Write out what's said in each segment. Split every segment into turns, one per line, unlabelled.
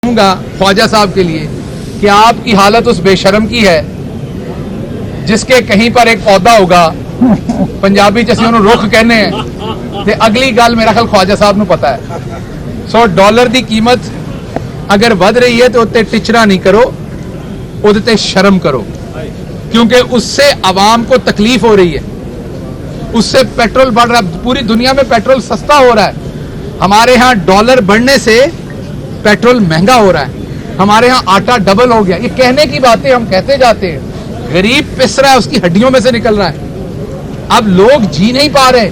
कहूंगा ख्वाजा साहब के लिए कि आपकी हालत उस बेशरम की है जिसके कहीं पर एक पौधा होगा पंजाबी च उन्होंने रुख कहने हैं ते अगली गल मेरा ख्याल ख्वाजा साहब नूं पता है। सो डॉलर की कीमत अगर बढ़ रही है तो उत्ते टिचरा नहीं करो, उदते शर्म करो, क्योंकि उससे आवाम को तकलीफ हो रही है, उससे पेट्रोल बढ़ रहा है। पूरी दुनिया में पेट्रोल सस्ता हो रहा है, हमारे यहाँ डॉलर बढ़ने से पेट्रोल महंगा हो रहा है, हमारे यहाँ आटा डबल हो गया। ये कहने की बातें हम कहते जाते हैं, गरीब पिस रहा है, उसकी हड्डियों में से निकल रहा है। अब लोग जी नहीं पा रहे,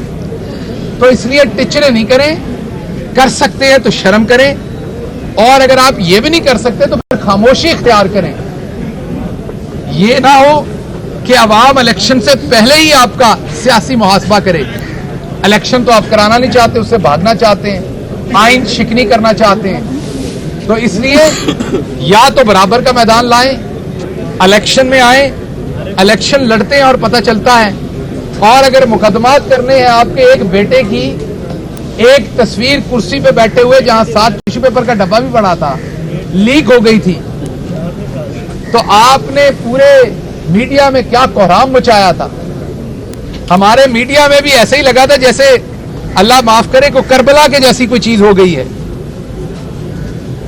तो इसलिए टिचरे नहीं करें, कर सकते हैं तो शर्म करें, और अगर आप ये भी नहीं कर सकते तो फिर खामोशी इख्तियार करें। ये ना हो कि अवाम इलेक्शन से पहले ही आपका सियासी मुहासबा करे। इलेक्शन तो आप कराना नहीं चाहते, उससे भागना चाहते हैं, आइन शिकनी करना चाहते हैं। तो इसलिए या तो बराबर का मैदान लाएं, इलेक्शन में आए, इलेक्शन लड़ते हैं और पता चलता है। और अगर मुकदमात करने हैं, आपके एक बेटे की एक तस्वीर कुर्सी पे बैठे हुए जहां 7 टिश्यू पेपर का डब्बा भी पड़ा था, लीक हो गई थी, तो आपने पूरे मीडिया में क्या कोहराम मचाया था। हमारे मीडिया में भी ऐसे ही लगा था जैसे अल्लाह माफ करे को करबला के जैसी कोई चीज हो गई है।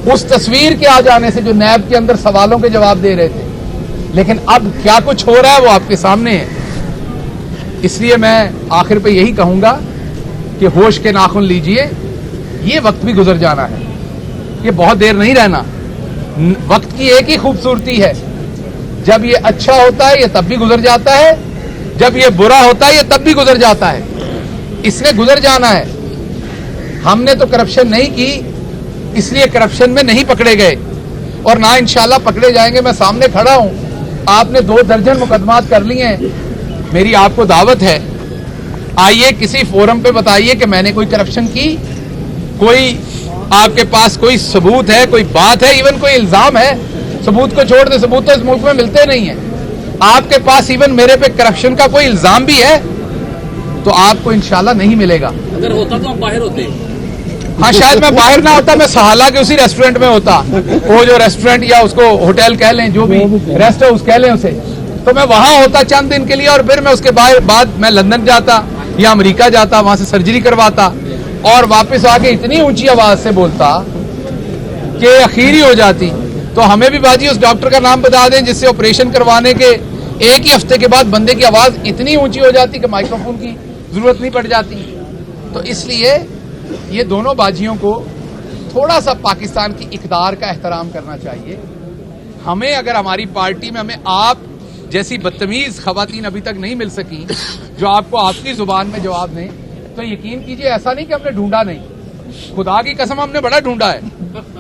उस तस्वीर के आ जाने से जो नैब के अंदर सवालों के जवाब दे रहे थे, लेकिन अब क्या कुछ हो रहा है वो आपके सामने है। इसलिए मैं आखिर पे यही कहूंगा कि होश के नाखून लीजिए, ये वक्त भी गुजर जाना है, ये बहुत देर नहीं रहना। वक्त की एक ही खूबसूरती है, जब ये अच्छा होता है ये तब भी गुजर जाता है, जब ये बुरा होता है ये तब भी गुजर जाता है। इसने गुजर जाना है। हमने तो करप्शन नहीं की, इसलिए करप्शन में नहीं पकड़े गए, और ना इंशाल्लाह पकड़े जाएंगे। मैं सामने खड़ा हूं, आपने 2 दर्जन मुकदमात कर लिए हैं, मेरी आपको दावत है, आइए किसी फोरम पे बताइए कि मैंने कोई करप्शन की, कोई आपके पास कोई सबूत है, कोई बात है, इवन कोई इल्जाम है। सबूत को छोड़ दे, सबूत तो इस मुल्क में मिलते नहीं है। आपके पास इवन मेरे पे करप्शन का कोई इल्जाम भी है तो आपको इंशाल्लाह नहीं मिलेगा।
अगर होता तो हम बाहर होते।
हाँ, शायद मैं बाहर ना होता, मैं सहाला के उसी रेस्टोरेंट में होता, वो जो रेस्टोरेंट या उसको होटल कह लें, जो भी रेस्ट हाउस कह लें उसे, तो मैं वहां होता चंद दिन के लिए, और फिर मैं उसके बाद मैं लंदन जाता या अमेरिका जाता, वहां से सर्जरी करवाता और वापस आके इतनी ऊंची आवाज से बोलता कि आखिर ही हो जाती। तो हमें भी बाजी उस डॉक्टर का नाम बता दें जिससे ऑपरेशन करवाने के एक ही हफ्ते के बाद बंदे की आवाज इतनी ऊंची हो जाती कि माइक्रोफोन की जरूरत नहीं पड़ जाती। तो इसलिए ये दोनों बाजियों को थोड़ा सा पाकिस्तान की इक़्तिदार का एहतराम करना चाहिए। हमें, अगर हमारी पार्टी में हमें आप जैसी बदतमीज खवातीन अभी तक नहीं मिल सकी जो आपको आपकी जुबान में जवाब दें, तो यकीन कीजिए ऐसा नहीं कि हमने ढूंढा नहीं, खुदा की कसम हमने बड़ा ढूंढा है,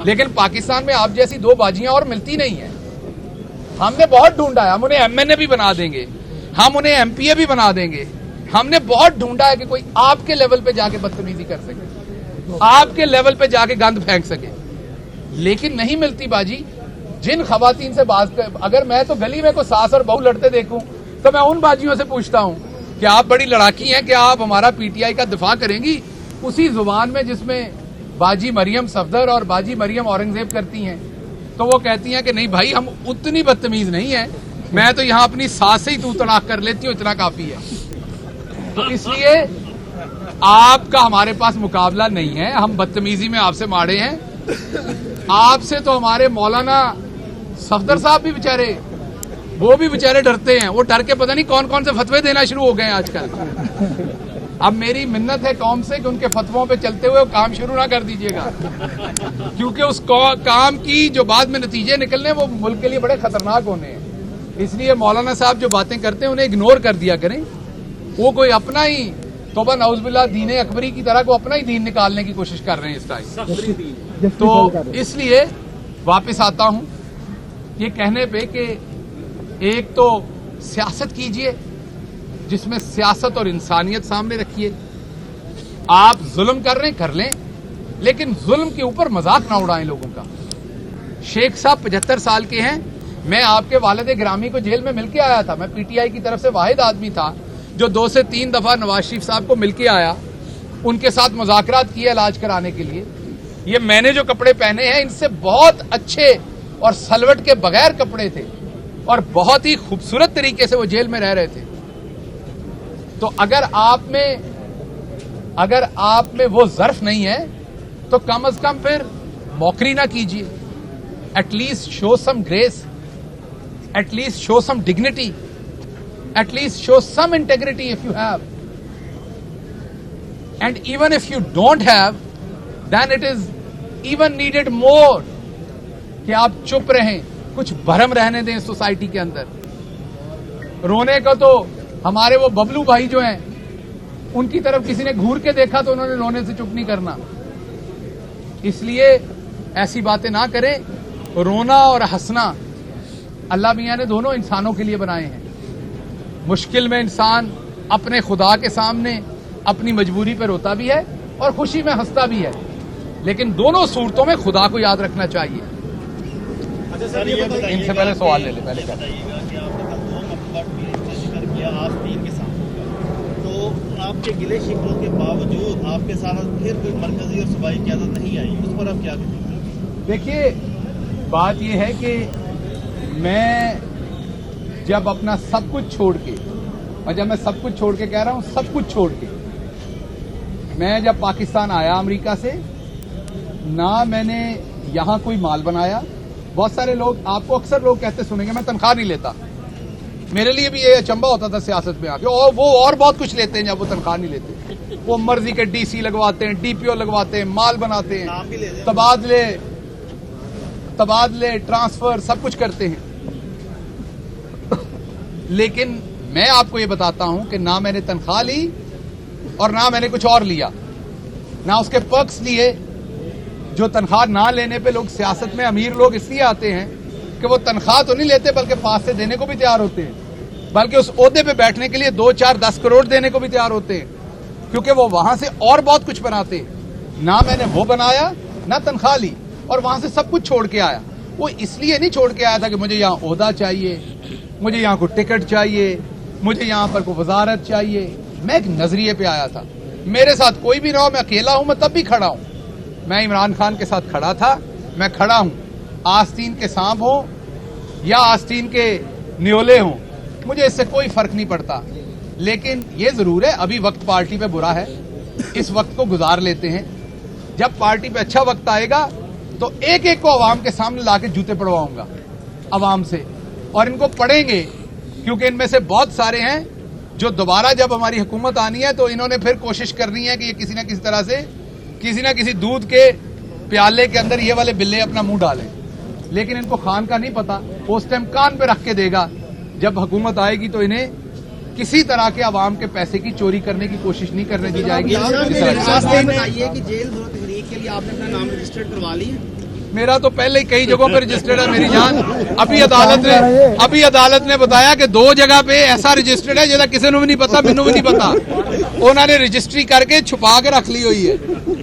लेकिन पाकिस्तान में आप जैसी 2 बाजियां और मिलती नहीं है। हमने बहुत ढूंढा है, हम उन्हें एमएनए भी बना देंगे, हम उन्हें एमपीए भी बना देंगे। हमने बहुत ढूंढा है कि कोई आपके लेवल पे जाके बदतमीजी कर सके, आपके लेवल पे जाके गंद फेंक सके, लेकिन नहीं मिलती बाजी। जिन खवातीन से बात, अगर मैं तो गली में कोई सास और बहू लड़ते देखूं तो मैं उन बाजियों से पूछता हूं कि आप बड़ी लड़ाकी हैं, क्या आप हमारा पीटीआई का दिफा करेंगी उसी जुबान में जिसमें बाजी मरियम सफदर और बाजी मरियम औरंगजेब करती हैं? तो वो कहती हैं कि नहीं भाई, हम उतनी बदतमीज नहीं है, मैं तो यहां अपनी सास से ही तू तड़ाक कर लेती हूं, इतना काफी है। तो इसलिए आपका हमारे पास मुकाबला नहीं है, हम बदतमीजी में आपसे मारे हैं। आपसे तो हमारे मौलाना सफदर साहब भी बेचारे, वो भी बेचारे डरते हैं, वो डर के पता नहीं कौन कौन से फतवे देना शुरू हो गए हैं आजकल। अब मेरी मिन्नत है कौम से कि उनके फतवों पे चलते हुए काम शुरू ना कर दीजिएगा, क्योंकि उस काम की जो बाद में नतीजे निकलने वो मुल्क के लिए बड़े खतरनाक होने हैं। इसलिए मौलाना साहब जो बातें करते हैं उन्हें इग्नोर कर दिया करें। वो कोई अपना ही तौबा नाउज़ुबिल्लाह दीन अकबरी की तरह को अपना ही दीन निकालने की कोशिश कर रहे हैं इस टाइम। तो इसलिए वापस आता हूं ये कहने पे कि एक तो सियासत कीजिए जिसमें सियासत और इंसानियत सामने रखिए। आप जुल्म कर रहे हैं कर लें, लेकिन जुल्म के ऊपर मजाक ना उड़ाएं लोगों का। शेख साहब 75 साल के हैं, मैं आपके वालिद गिरामी को जेल में मिलके आया था। मैं पीटीआई की तरफ से वाहिद आदमी था जो 2 से 3 दफा नवाज शरीफ साहब को मिलके आया, उनके साथ मुज़ाकरात किए इलाज कराने के लिए। ये मैंने जो कपड़े पहने हैं इनसे बहुत अच्छे और सलवट के बगैर कपड़े थे और बहुत ही खूबसूरत तरीके से वो जेल में रह रहे थे। तो अगर आप में वो ज़र्फ नहीं है तो कम से कम फिर मौकरी ना कीजिए। At least show some grace, at least show some dignity, at least show some integrity if you have, and even if you don't have then it is even needed more कि आप चुप रहें, कुछ भरम रहने दें सोसाइटी के अंदर। रोने का तो हमारे वो बबलू भाई जो हैं उनकी तरफ किसी ने घूर के देखा तो उन्होंने रोने से चुप नहीं करना। इसलिए ऐसी बातें ना करें। रोना और हंसना अल्लाह मियां ने दोनों इंसानों के लिए बनाए हैं। मुश्किल में इंसान अपने खुदा के सामने अपनी मजबूरी पर रोता भी है और खुशी में हंसता भी है, लेकिन दोनों सूरतों में खुदा को याद रखना चाहिए। इनसे पहले सवाल ले ले। पहले
बताइएगा कि आपने कल 2 मरतबा जिक्र किया आस्तीन के साथ, तो आपके गिले शिकवों के बावजूद आपके साथ फिर कोई मरकजी और सूबाई क़यादत नहीं आई, उस पर आप क्या कहेंगे?
देखिए, बात यह है कि मैं जब अपना सब कुछ छोड़ के, और जब मैं सब कुछ छोड़ के कह रहा हूं सब कुछ छोड़ के, मैं जब पाकिस्तान आया अमेरिका से, ना मैंने यहां कोई माल बनाया। बहुत सारे लोग, आपको अक्सर लोग कहते सुनेंगे मैं तनख्वाह नहीं लेता। मेरे लिए भी ये अचंबा होता था सियासत में आके, और वो और बहुत कुछ लेते हैं जब वो तनख्वाह नहीं लेते। वो मर्जी के डीसी लगवाते हैं, डीपीओ लगवाते हैं, माल बनाते हैं, तबादले ट्रांसफर सब कुछ करते हैं। लेकिन मैं आपको ये बताता हूं कि ना मैंने तनख्वाह ली और ना मैंने कुछ और लिया, ना उसके पर्क्स लिए। जो तनख्वाह ना लेने पे लोग सियासत में अमीर लोग इसलिए आते हैं कि वो तनख्वाह तो नहीं लेते बल्कि पास से देने को भी तैयार होते हैं, बल्कि उस ओहदे पे बैठने के लिए 2, 4, 10 करोड़ देने को भी तैयार होते हैं, क्योंकि वो वहां से और बहुत कुछ बनाते हैं। ना मैंने वो बनाया, ना तनख्वाह ली, और वहां से सब कुछ छोड़ के आया। वो इसलिए नहीं छोड़ के आया था कि मुझे यहाँ ओहदा चाहिए, मुझे यहाँ को टिकट चाहिए, मुझे यहाँ पर कोई वजारत चाहिए। मैं एक नजरिए पे आया था। मेरे साथ कोई भी ना हो, मैं अकेला हूं, मैं तब भी खड़ा हूं। मैं इमरान खान के साथ खड़ा था, मैं खड़ा हूं। आस्तीन के सांप हो या आस्तीन के न्योले हों, मुझे इससे कोई फर्क नहीं पड़ता। लेकिन ये जरूर है, अभी वक्त पार्टी पे बुरा है, इस वक्त को गुजार लेते हैं। जब पार्टी पे अच्छा वक्त आएगा तो एक एक को अवाम के सामने लाके जूते पड़वाऊंगा अवाम से, और इनको पड़ेंगे, क्योंकि इनमें से बहुत सारे हैं जो दोबारा जब हमारी हुकूमत आनी है तो इन्होंने फिर कोशिश करनी है कि ये किसी ना किसी तरह से किसी ना किसी दूध के प्याले के अंदर ये वाले बिल्ले अपना मुंह डालें। लेकिन इनको खान का नहीं पता, उस टाइम कान पे रख के देगा। जब हुकूमत आएगी तो इन्हें किसी तरह के अवाम के पैसे की चोरी करने की कोशिश नहीं करने दी जाएगी।
बताइए कि जेल तहरीक के लिए आपने अपना नाम रजिस्टर्ड करवा लिया?
मेरा तो पहले ही कई जगहों पर रजिस्टर्ड है मेरी जान। अभी अदालत ने बताया कि 2 जगह पे ऐसा रजिस्टर्ड है जिसका किसी को भी नहीं पता, मैनू भी नहीं पता। उन्होंने रजिस्ट्री करके छुपा के रख ली हुई है।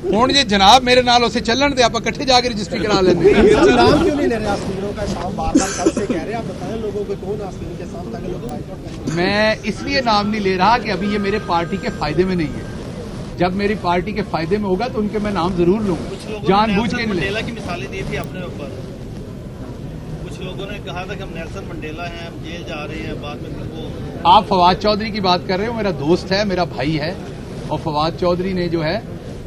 हुण जी जनाब मेरे नाल उसे चलन दे, आप इकट्ठे जाके रजिस्ट्री करा लेंगे।
नाम क्यों नहीं ले रहे आस्तीनों का? साहब बार-बार कब से कह रहे हैं, आप बताएं लोगों को कौन आस्तीन के साथ ताकि लोग बाइकआउट करें।
मैं इसलिए नाम नहीं ले रहा कि अभी ये मेरे पार्टी के फायदे में नहीं है। जब मेरी पार्टी के फायदे में होगा तो उनके मैं नाम जरूर लूंगा, जानबूझ के नहीं।
मंडेला की मिसालें दी थी अपने ऊपर, कुछ लोगों ने कहा था कि हम नेल्सन मंडेला हैं, हम जेल जा रहे हैं, बाद में वो।
आप फवाद चौधरी की बात कर रहे हो, मेरा दोस्त है, मेरा भाई है। और फवाद चौधरी ने जो है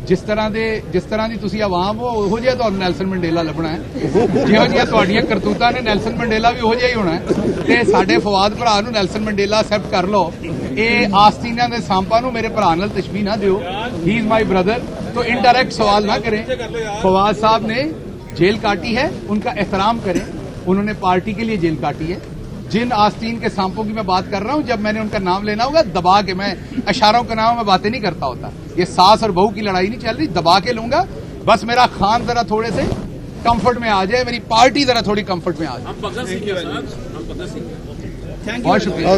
जिस तरह की तुसी आवाम हो उहो जिहा तुहानूं नेल्सन मंडेला लभना है। जिहो जिहा तुहाडीआं करतूतां ने नेल्सन मंडेला भी उहो जिहा ही होना है। ते साडे फवाद भरा नूं नेल्सन मंडेला एक्सेप्ट कर लो। ਇਹ ਆਸਤੀਨਾਂ ਦੇ सांपा ਨੂੰ मेरे भरा नाल तशबीह ना दियो, ही इज माई ब्रदर। तो इनडायरेक्ट सवाल ना करें। फवाद साहब ने जेल काटी है, उनका एहतराम करें, उन्होंने पार्टी के लिए जेल काटी है। जिन आस्तीन के सांपों की मैं बात कर रहा हूं, जब मैंने उनका नाम लेना होगा दबा के, मैं इशारों के नाम में बातें नहीं करता होता। ये सास और बहू की लड़ाई नहीं चल रही, दबा के लूंगा। बस मेरा खान जरा थोड़े से कंफर्ट में आ जाए, मेरी पार्टी जरा थोड़ी कंफर्ट में आ जाए। बहुत शुक्रिया।